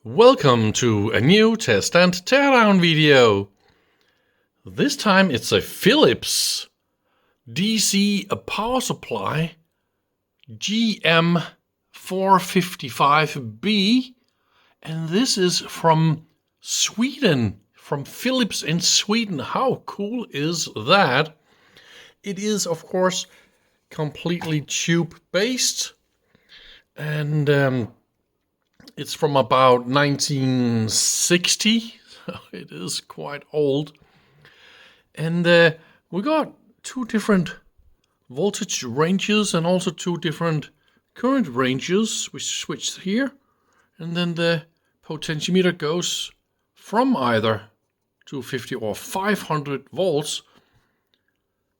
Welcome to a new test and teardown video. This time it's a Philips DC power supply GM455B, and this is from Sweden, from Philips in Sweden. How cool is that? It is, of course, completely tube based, and it's from about 1960, so it is quite old. And we got two different voltage ranges and also two different current ranges. We switched here, and then the potentiometer goes from either 250 or 500 volts.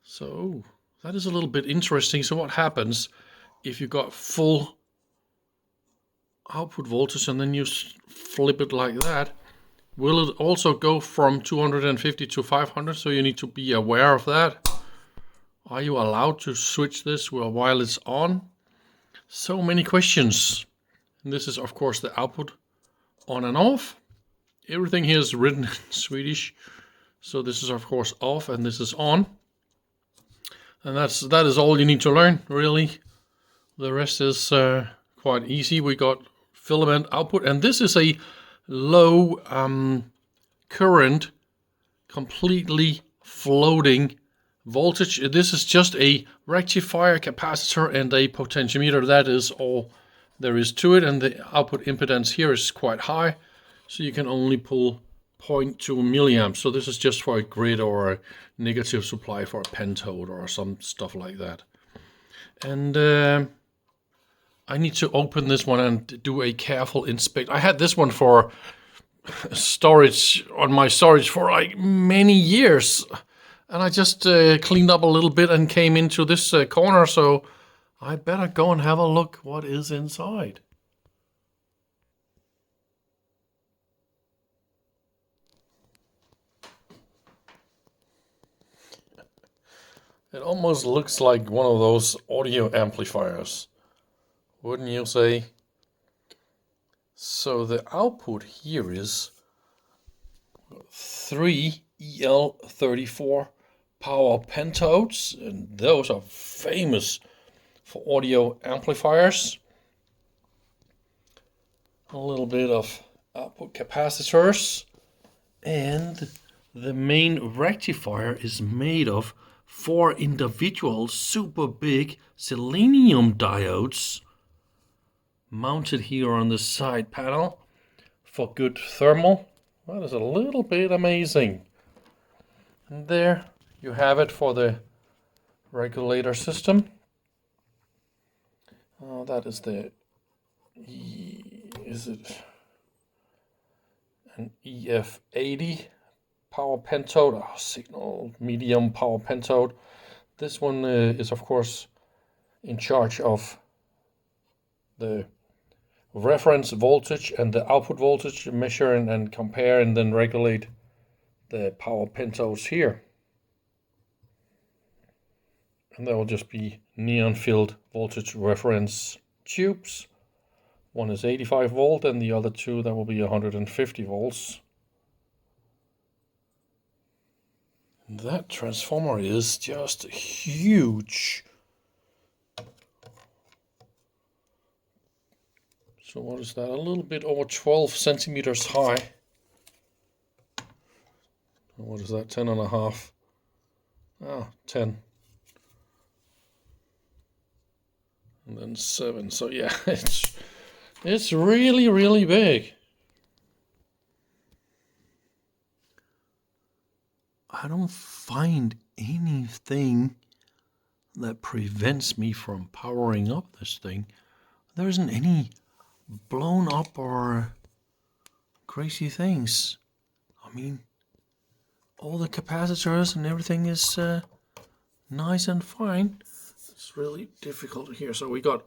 So that is a little bit interesting. So what happens if you got full output voltage and then you flip it like that? Will it also go from 250 to 500? So you need to be aware of that. Are you allowed to switch this while it's on? So many questions. And this is, of course, the output on and off. Everything here is written in Swedish. So this is, of course, off and this is on. And that is all you need to learn, really. The rest is quite easy. We got filament output, and this is a low current, completely floating voltage. This is just a rectifier, capacitor, and a potentiometer. That is all there is to it, and the output impedance here is quite high, so you can only pull 0.2 milliamps. So this is just for a grid or a negative supply for a pentode or some stuff like that. And I need to open this one and do a careful inspect. I had this one for storage, on my storage, for like many years. And I just cleaned up a little bit and came into this corner. So I better go and have a look what is inside. It almost looks like one of those audio amplifiers, wouldn't you say? So the output here is 3 EL34 power pentodes, and those are famous for audio amplifiers. A little bit of output capacitors, and the main rectifier is made of 4 individual super big selenium diodes mounted here on the side panel for good thermal. That is a little bit amazing. And there you have it for the regulator system. That is the is it an EF80 power pentode, signal medium power pentode. This one is, of course, in charge of the reference voltage and the output voltage, measure and compare and then regulate the power pentodes here. And there will just be neon filled voltage reference tubes. One is 85 volt and the other two, that will be 150 volts. And that transformer is just huge. So what is that? A little bit over 12 centimeters high. What is that? 10 and a half. 10. And then 7. So yeah, it's really, really big. I don't find anything that prevents me from powering up this thing. There isn't any blown up or crazy things. I mean, all the capacitors and everything is nice and fine. It's really difficult here. So we got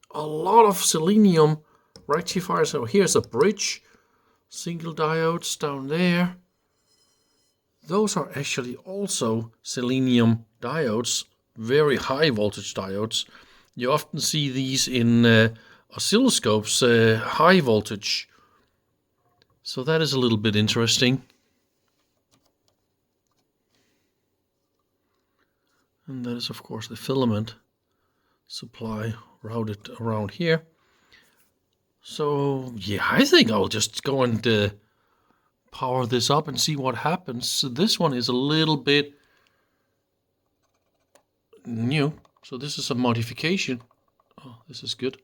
a lot of selenium rectifiers. So here's a bridge, single diodes down there. Those are actually also selenium diodes, very high voltage diodes. You often see these in oscilloscopes, high voltage So that is a little bit interesting. And that is of course the filament supply routed around here. So yeah, I think I'll just go and power this up and see what happens. So this one is a little bit new. So this is a modification. Oh, this is good.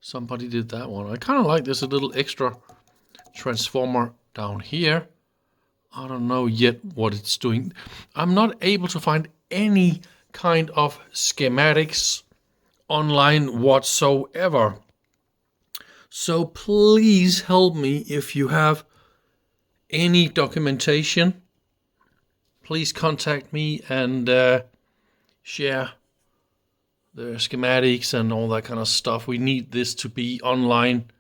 Somebody did that one. I kind of like this a little extra transformer down here. I don't know yet what it's doing. I'm not able to find any kind of schematics online whatsoever. So please help me if you have any documentation. Please contact me and share the schematics and all that kind of stuff. We need this to be online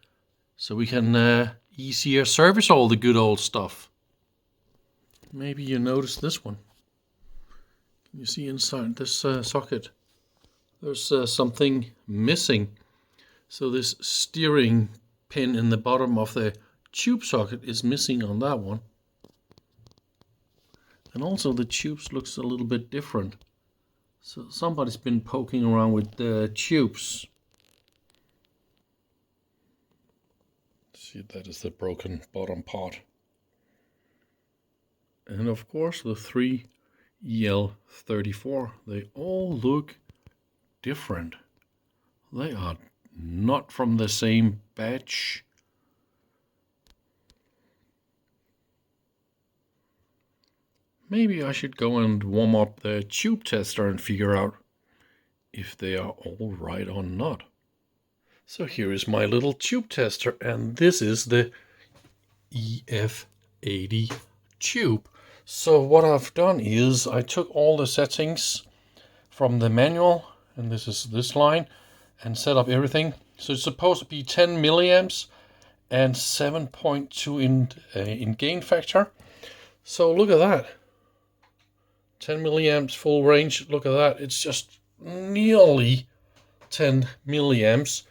so we can easier service all the good old stuff. Maybe you noticed this one. Can you see inside this socket? There's something missing. So this steering pin in the bottom of the tube socket is missing on that one. And also the tubes looks a little bit different. So somebody's been poking around with the tubes. See, that is the broken bottom part. And of course the 3 EL34, they all look different. They are not from the same batch. Maybe I should go and warm up the tube tester and figure out if they are all right or not. So here is my little tube tester, and this is the EF80 tube. So what I've done is I took all the settings from the manual, and this is this line, and set up everything. So it's supposed to be 10 milliamps and 7.2 in gain factor. So look at that. 10 milliamps full range. Look at that. It's just nearly 10 milliamps.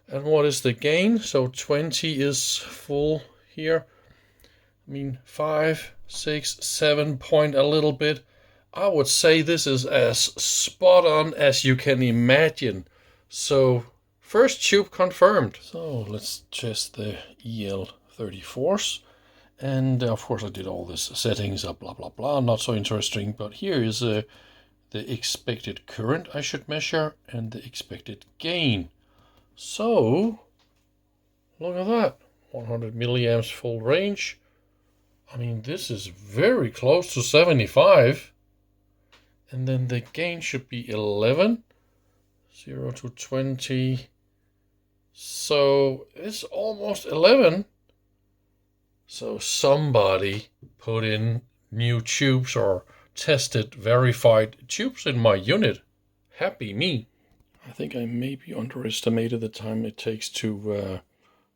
And what is the gain? So 20 is full here. I mean 5, 6, 7 point a little bit. I would say this is as spot on as you can imagine. So first tube confirmed. So let's test the EL34s. And of course I did all this settings up, blah, blah, blah. Not so interesting, but here is the expected current I should measure and the expected gain. So look at that, 100 milliamps full range. I mean, this is very close to 75. And then the gain should be 11, 0 to 20. So it's almost 11. So somebody put in new tubes or tested verified tubes in my unit. Happy me. I think I maybe underestimated the time it takes to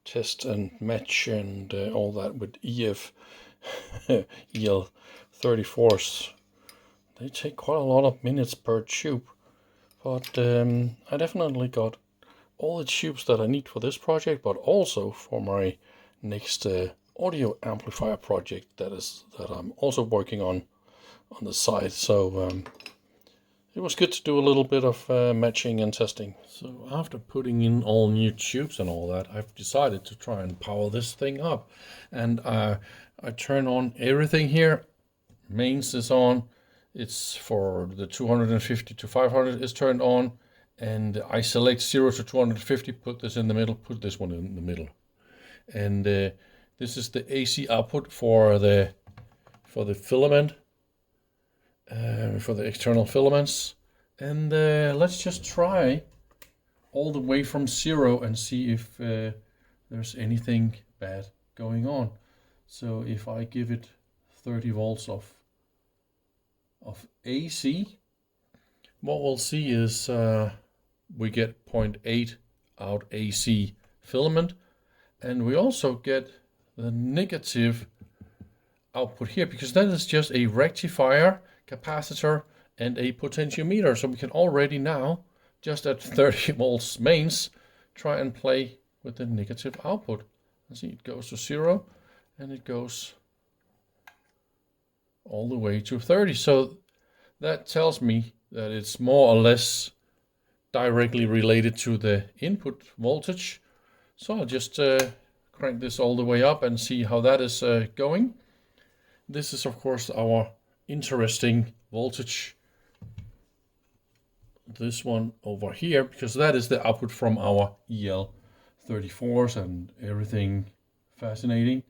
test and match and all that with EL34s. They take quite a lot of minutes per tube. But I definitely got all the tubes that I need for this project, but also for my next audio amplifier project that I'm also working on the side. So it was good to do a little bit of matching and testing. So after putting in all new tubes and all that, I've decided to try and power this thing up. And I turn on everything here. Mains is on. It's for the 250 to 500 is turned on. And I select 0 to 250, put this in the middle, put this one in the middle. And this is the AC output for the filament, for the external filaments. And let's just try all the way from 0 and see if there's anything bad going on. So if I give it 30 volts of AC, what we'll see is we get 0.8 out AC filament, and we also get the negative output here, because that is just a rectifier, capacitor, and a potentiometer. So we can already now, just at 30 volts mains, try and play with the negative output. And see, it goes to 0, and it goes all the way to 30. So that tells me that it's more or less directly related to the input voltage. So I'll just crank this all the way up and see how that is going. This is of course our interesting voltage. This one over here, because that is the output from our EL34s and everything fascinating.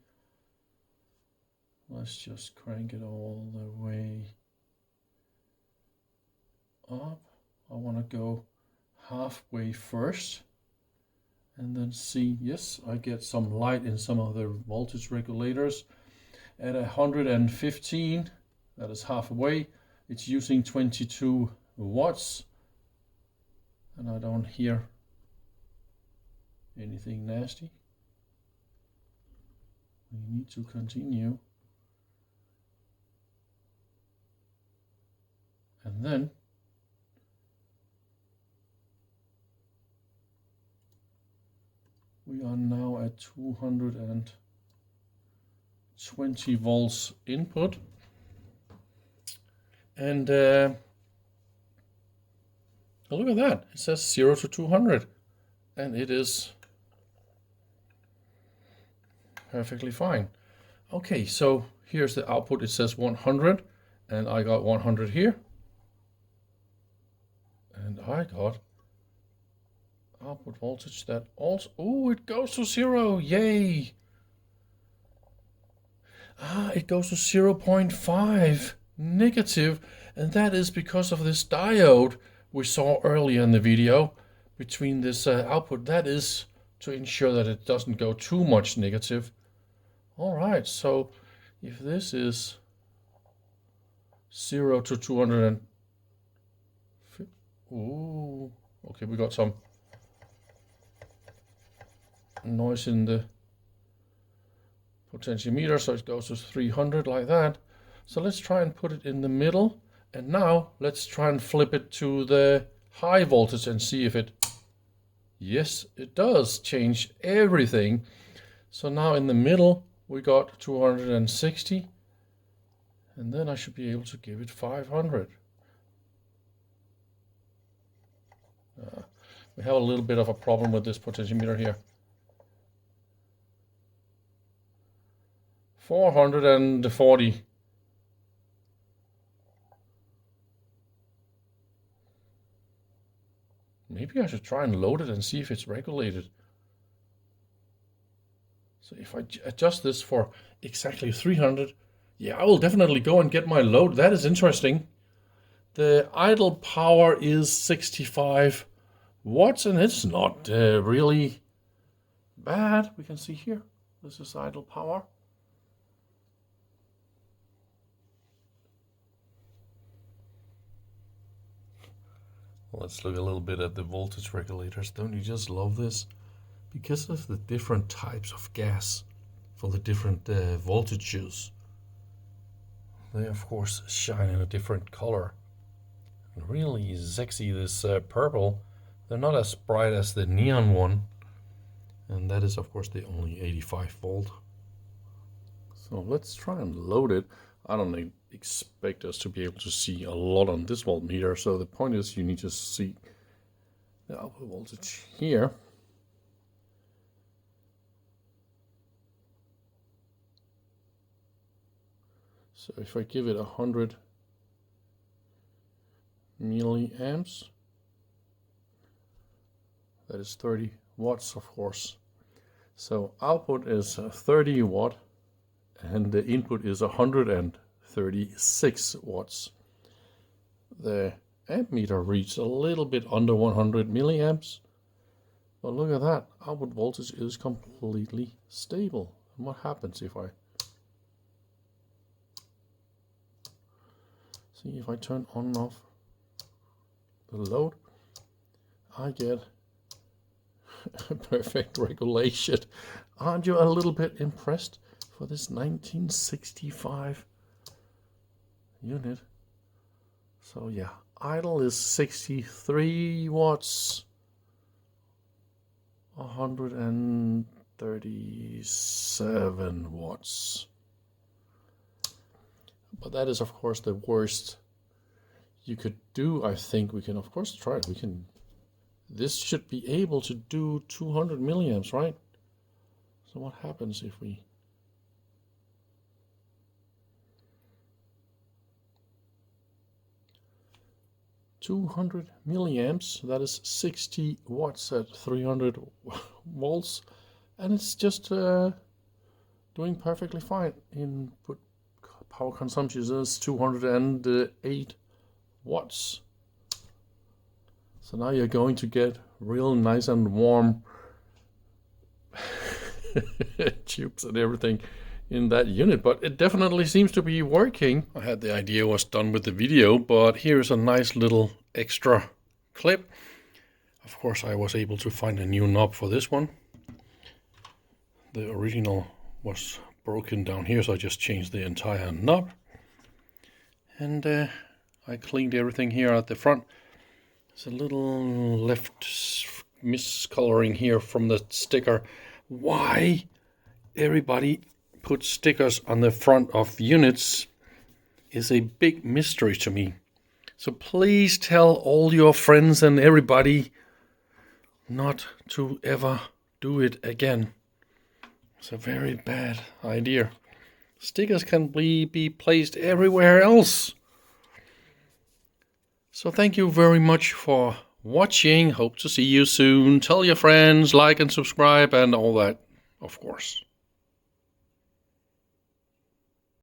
Let's just crank it all the way up. I want to go halfway first and then see, yes, I get some light in some of the voltage regulators. At 115, that is halfway, it's using 22 watts, and I don't hear anything nasty. We need to continue. And then we are now at 220 volts input. And look at that. It says 0 to 200. And it is perfectly fine. Okay, so here's the output. It says 100. And I got 100 here. And I got output voltage that also, oh, it goes to 0, yay! It goes to 0.5 negative, and that is because of this diode we saw earlier in the video between this output. That is to ensure that it doesn't go too much negative. All right, so if this is 0 to 200, ooh, okay, we got some noise in the potentiometer, so it goes to 300 like that. So let's try and put it in the middle, and now let's try and flip it to the high voltage and see if it, yes, it does change everything. So now in the middle we got 260, and then I should be able to give it 500. We have a little bit of a problem with this potentiometer here. 440. Maybe I should try and load it and see if it's regulated. So if I adjust this for exactly 300, yeah, I will definitely go and get my load. That is interesting. The idle power is 65 watts, and it's not really bad. We can see here, this is idle power. Let's look a little bit at the voltage regulators. Don't you just love this? Because of the different types of gas for the different voltages, they of course shine in a different color. Really sexy, this purple. They're not as bright as the neon one, and that is of course the only 85 volt. So let's try and load it. I don't expect us to be able to see a lot on this voltmeter, so the point is you need to see the output voltage here. So if I give it 100 milliamps, that is 30 watts of course. So output is 30 watt and the input is 136 watts. The amp meter reads a little bit under 100 milliamps, but look at that, output voltage is completely stable. And what happens if I see, if I turn on and off the load, I get a perfect regulation. Aren't you a little bit impressed for this 1965 unit? So yeah, idle is 63 watts, 100 and 37 watts. But that is of course the worst you could do. I think we can of course try it. This should be able to do 200 milliamps, right? So what happens if we... ...200 milliamps, that is 60 watts at 300 volts, and it's just doing perfectly fine. Input power consumption is 208 watts. So now you're going to get real nice and warm tubes and everything in that unit, but it definitely seems to be working. I had the idea was done with the video, but here's a nice little extra clip. Of course, I was able to find a new knob for this one. The original was broken down here, so I just changed the entire knob. And I cleaned everything here at the front. There's a little left miscoloring here from the sticker. Why everybody puts stickers on the front of units is a big mystery to me. So please tell all your friends and everybody not to ever do it again. It's a very bad idea. Stickers can be placed everywhere else. So thank you very much for watching. Hope to see you soon. Tell your friends, like and subscribe and all that, of course.